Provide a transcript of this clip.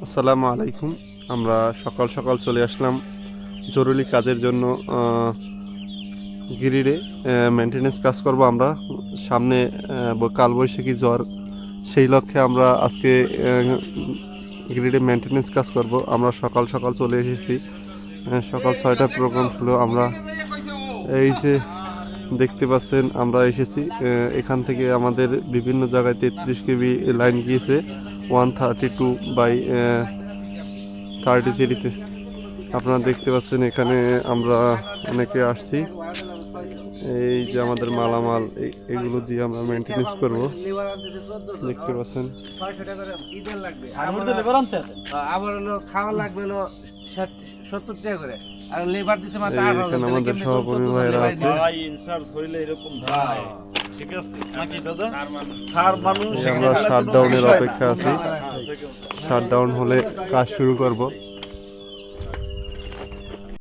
আসসালামু আলাইকুম। আমরা সকাল সকাল চলে আসলাম জরুরি কাজের জন্য। গিরিডে মেনটেনেন্স কাজ করব আমরা। সামনে কালবৈশাখী ঝড়, সেই লক্ষ্যে আমরা আজকে গিরিডে মেনটেনেন্স কাজ করব। আমরা সকাল সকাল চলে এসেছি। সকাল 6টার প্রোগ্রাম ছিল। আমরা এই যে দেখতে পাচ্ছেন আমরা এসেছি। এখান থেকে আমাদের বিভিন্ন জায়গায় 33 কেবি লাইন গিয়েছে 132/33-তে। আপনারা দেখতে পাচ্ছেন এখানে আমরা অনেকে আসছি। এই যে আমাদের মালামাল এগুলো দিয়ে আমরা মেনটেনেন্স করব। দেখতে পাচ্ছেন এখানে আমাদের সহকর্মী ভাইরা আছে। আমরা শাটডাউনের অপেক্ষা আছি। শাটডাউন হলে কাজ শুরু করব।